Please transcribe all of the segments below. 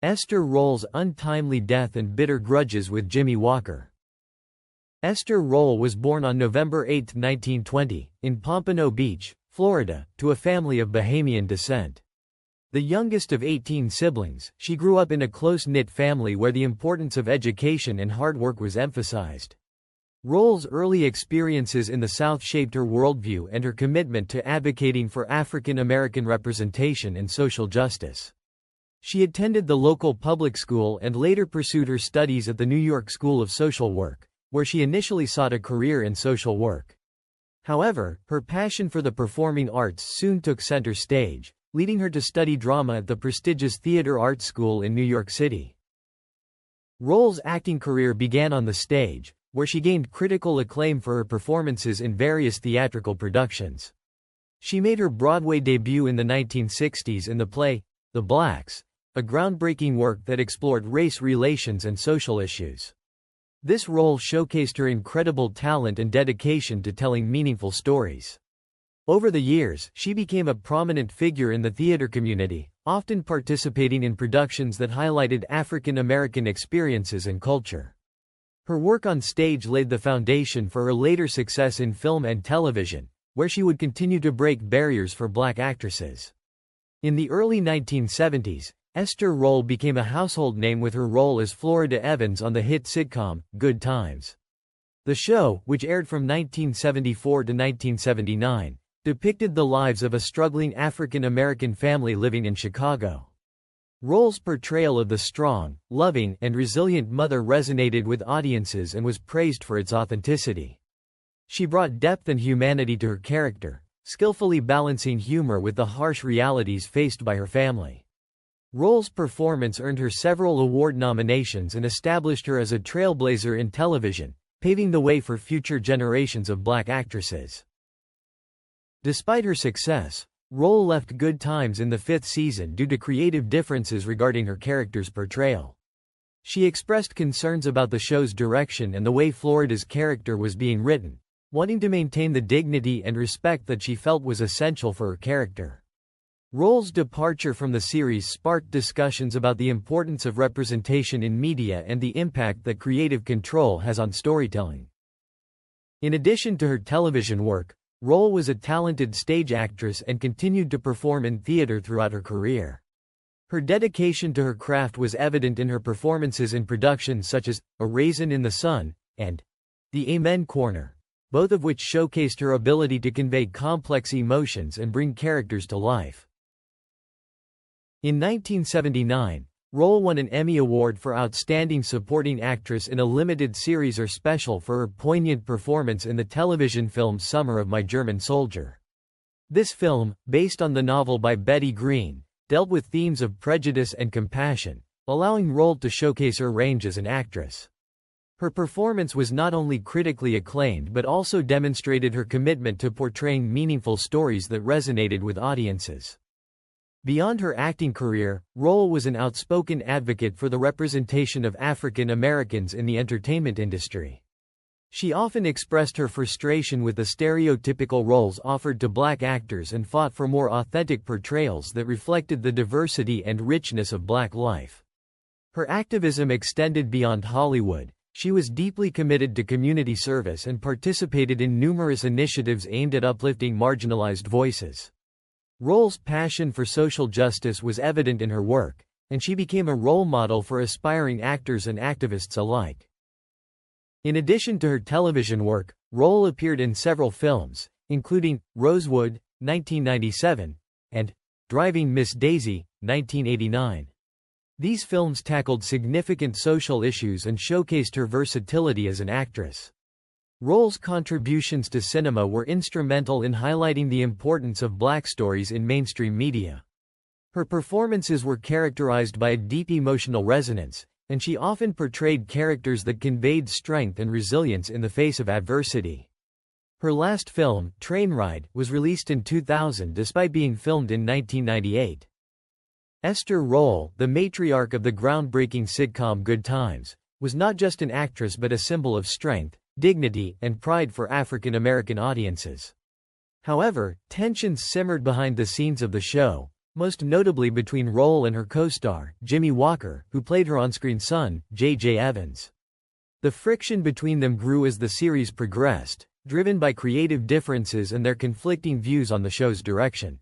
Esther Rolle's untimely death and bitter grudges with Jimmie Walker. Esther Rolle was born on November 8, 1920, in Pompano Beach, Florida, to a family of Bahamian descent. The youngest of 18 siblings, she grew up in a close-knit family where the importance of education and hard work was emphasized. Rolle's early experiences in the South shaped her worldview and her commitment to advocating for African American representation and social justice. She attended the local public school and later pursued her studies at the New York School of Social Work, where she initially sought a career in social work. However, her passion for the performing arts soon took center stage, leading her to study drama at the prestigious Theater Arts School in New York City. Rolle's acting career began on the stage, where she gained critical acclaim for her performances in various theatrical productions. She made her Broadway debut in the 1960s in the play, The Blacks, a groundbreaking work that explored race relations and social issues. This role showcased her incredible talent and dedication to telling meaningful stories. Over the years, she became a prominent figure in the theater community, often participating in productions that highlighted African American experiences and culture. Her work on stage laid the foundation for her later success in film and television, where she would continue to break barriers for Black actresses. In the early 1970s, Esther Rolle became a household name with her role as Florida Evans on the hit sitcom, Good Times. The show, which aired from 1974 to 1979, depicted the lives of a struggling African American family living in Chicago. Rolle's portrayal of the strong, loving, and resilient mother resonated with audiences and was praised for its authenticity. She brought depth and humanity to her character, skillfully balancing humor with the harsh realities faced by her family. Rolle's performance earned her several award nominations and established her as a trailblazer in television, paving the way for future generations of Black actresses. Despite her success, Rolle left Good Times in the 5th season due to creative differences regarding her character's portrayal. She expressed concerns about the show's direction and the way Florida's character was being written, wanting to maintain the dignity and respect that she felt was essential for her character. Rolle's departure from the series sparked discussions about the importance of representation in media and the impact that creative control has on storytelling. In addition to her television work, Rolle was a talented stage actress and continued to perform in theater throughout her career. Her dedication to her craft was evident in her performances in productions such as A Raisin in the Sun and The Amen Corner, both of which showcased her ability to convey complex emotions and bring characters to life. In 1979, Rolle won an Emmy Award for Outstanding Supporting Actress in a limited series or special for her poignant performance in the television film Summer of My German Soldier. This film, based on the novel by Betty Green, dealt with themes of prejudice and compassion, allowing Rolle to showcase her range as an actress. Her performance was not only critically acclaimed but also demonstrated her commitment to portraying meaningful stories that resonated with audiences. Beyond her acting career, Rolle was an outspoken advocate for the representation of African Americans in the entertainment industry. She often expressed her frustration with the stereotypical roles offered to Black actors and fought for more authentic portrayals that reflected the diversity and richness of Black life. Her activism extended beyond Hollywood. She was deeply committed to community service and participated in numerous initiatives aimed at uplifting marginalized voices. Rolle's passion for social justice was evident in her work, and she became a role model for aspiring actors and activists alike. In addition to her television work, Rolle appeared in several films, including Rosewood, 1997, and Driving Miss Daisy, 1989. These films tackled significant social issues and showcased her versatility as an actress. Rolle's contributions to cinema were instrumental in highlighting the importance of Black stories in mainstream media. Her performances were characterized by a deep emotional resonance, and she often portrayed characters that conveyed strength and resilience in the face of adversity. Her last film, Trainride, was released in 2000 despite being filmed in 1998. Esther Rolle, the matriarch of the groundbreaking sitcom Good Times, was not just an actress but a symbol of strength, dignity, and pride for African American audiences. However, tensions simmered behind the scenes of the show, most notably between Rolle and her co-star, Jimmie Walker, who played her on-screen son, J.J. Evans. The friction between them grew as the series progressed, driven by creative differences and their conflicting views on the show's direction.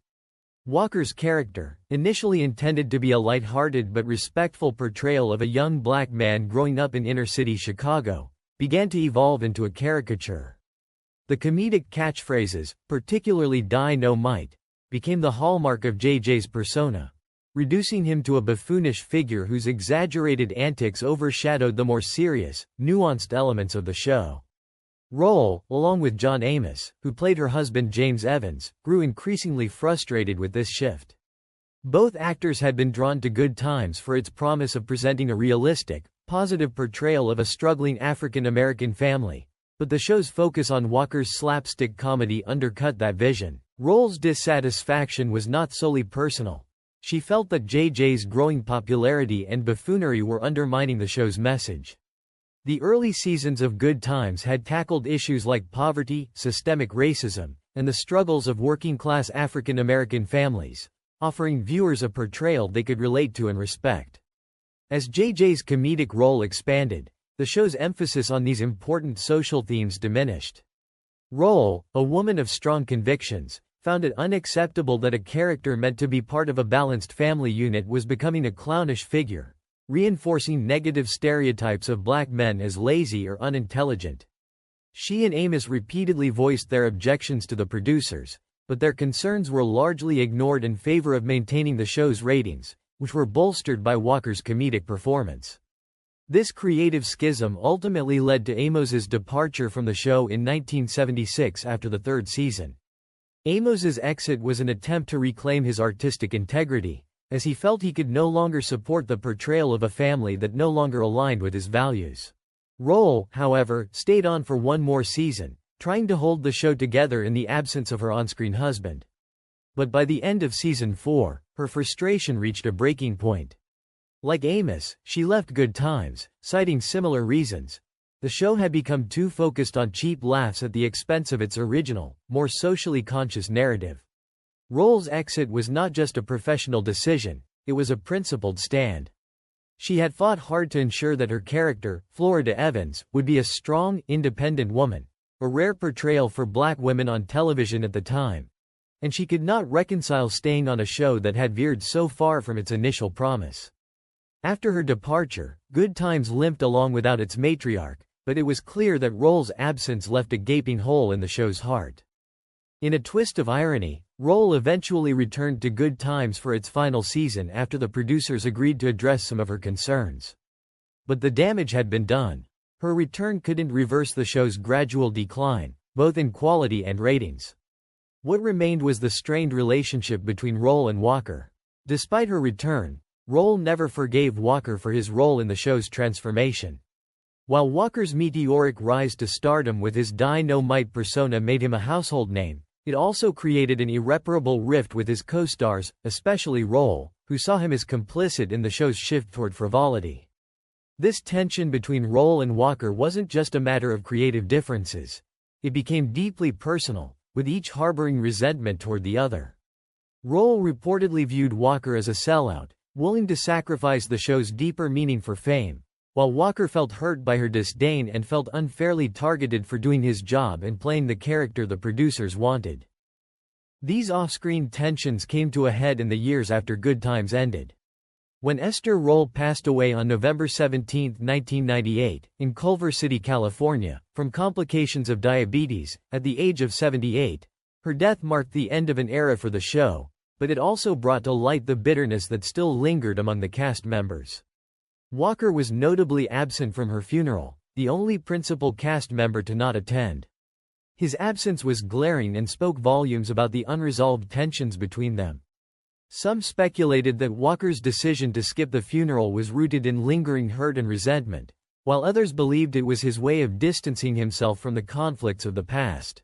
Walker's character, initially intended to be a light-hearted but respectful portrayal of a young black man growing up in inner-city Chicago, began to evolve into a caricature. The comedic catchphrases, particularly "Dynamite," became the hallmark of JJ's persona, reducing him to a buffoonish figure whose exaggerated antics overshadowed the more serious, nuanced elements of the show. Rolle, along with John Amos, who played her husband James Evans, grew increasingly frustrated with this shift. Both actors had been drawn to Good Times for its promise of presenting a realistic, positive portrayal of a struggling African-American family, but the show's focus on Walker's slapstick comedy undercut that vision. Rolle's dissatisfaction was not solely personal. She felt that JJ's growing popularity and buffoonery were undermining the show's message. The early seasons of Good Times had tackled issues like poverty, systemic racism, and the struggles of working-class African-American families, offering viewers a portrayal they could relate to and respect. As JJ's comedic role expanded, the show's emphasis on these important social themes diminished. Rolle, a woman of strong convictions, found it unacceptable that a character meant to be part of a balanced family unit was becoming a clownish figure, reinforcing negative stereotypes of black men as lazy or unintelligent. She and Amos repeatedly voiced their objections to the producers, but their concerns were largely ignored in favor of maintaining the show's ratings, which were bolstered by Walker's comedic performance. This creative schism ultimately led to Amos's departure from the show in 1976 after the third season. Amos's exit was an attempt to reclaim his artistic integrity, as he felt he could no longer support the portrayal of a family that no longer aligned with his values. Rolle, however, stayed on for one more season, trying to hold the show together in the absence of her on-screen husband. But by the end of season 4, her frustration reached a breaking point. Like Amos, she left Good Times, citing similar reasons. The show had become too focused on cheap laughs at the expense of its original, more socially conscious narrative. Rolle's exit was not just a professional decision, it was a principled stand. She had fought hard to ensure that her character, Florida Evans, would be a strong, independent woman, a rare portrayal for black women on television at the time. And she could not reconcile staying on a show that had veered so far from its initial promise. After her departure, Good Times limped along without its matriarch, but it was clear that Rolle's absence left a gaping hole in the show's heart. In a twist of irony, Rolle eventually returned to Good Times for its final season after the producers agreed to address some of her concerns. But the damage had been done. Her return couldn't reverse the show's gradual decline, both in quality and ratings. What remained was the strained relationship between Rolle and Walker. Despite her return, Rolle never forgave Walker for his role in the show's transformation. While Walker's meteoric rise to stardom with his Dynamite persona made him a household name, it also created an irreparable rift with his co-stars, especially Rolle, who saw him as complicit in the show's shift toward frivolity. This tension between Rolle and Walker wasn't just a matter of creative differences. It became deeply personal, with each harboring resentment toward the other. Rolle reportedly viewed Walker as a sellout, willing to sacrifice the show's deeper meaning for fame, while Walker felt hurt by her disdain and felt unfairly targeted for doing his job and playing the character the producers wanted. These off-screen tensions came to a head in the years after Good Times ended. When Esther Rolle passed away on November 17, 1998, in Culver City, California, from complications of diabetes, at the age of 78, her death marked the end of an era for the show, but it also brought to light the bitterness that still lingered among the cast members. Walker was notably absent from her funeral, the only principal cast member to not attend. His absence was glaring and spoke volumes about the unresolved tensions between them. Some speculated that Walker's decision to skip the funeral was rooted in lingering hurt and resentment, while others believed it was his way of distancing himself from the conflicts of the past.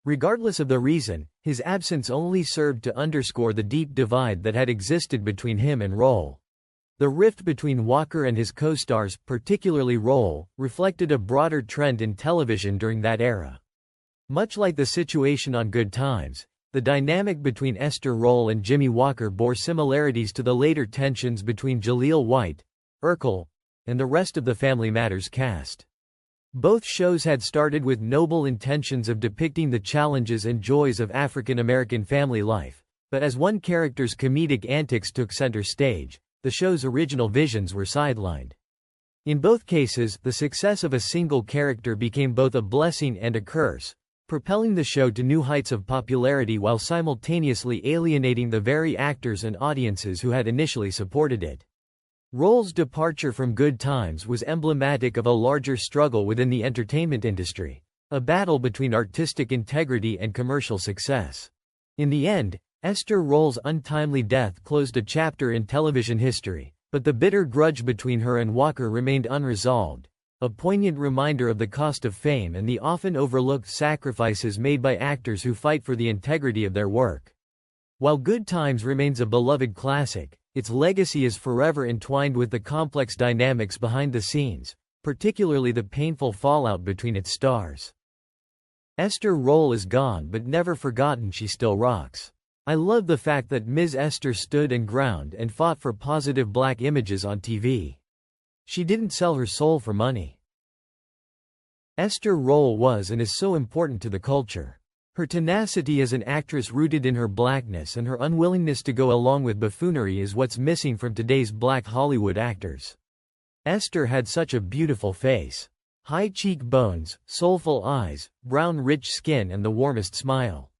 Regardless of the reason, his absence only served to underscore the deep divide that had existed between him and Rolle. The rift between Walker and his co-stars, particularly Rolle, reflected a broader trend in television during that era. Much like the situation on Good Times, The dynamic between Esther Rolle and Jimmie Walker bore similarities to the later tensions between Jaleel White, Urkel, and the rest of the Family Matters cast. Both shows had started with noble intentions of depicting the challenges and joys of African American family life, but as one character's comedic antics took center stage, the show's original visions were sidelined. In both cases, the success of a single character became both a blessing and a curse, propelling the show to new heights of popularity while simultaneously alienating the very actors and audiences who had initially supported it. Rolle's departure from Good Times was emblematic of a larger struggle within the entertainment industry, a battle between artistic integrity and commercial success. In the end, Esther Rolle's untimely death closed a chapter in television history, but the bitter grudge between her and Walker remained unresolved, a poignant reminder of the cost of fame and the often overlooked sacrifices made by actors who fight for the integrity of their work. While Good Times remains a beloved classic, its legacy is forever entwined with the complex dynamics behind the scenes, particularly the painful fallout between its stars. Esther Rolle is gone but never forgotten. She still rocks. I love the fact that Ms. Esther stood and ground and fought for positive black images on TV. She didn't sell her soul for money. Esther Rolle was and is so important to the culture. Her tenacity as an actress rooted in her blackness and her unwillingness to go along with buffoonery is what's missing from today's black Hollywood actors. Esther had such a beautiful face. High cheekbones, soulful eyes, brown rich skin and the warmest smile.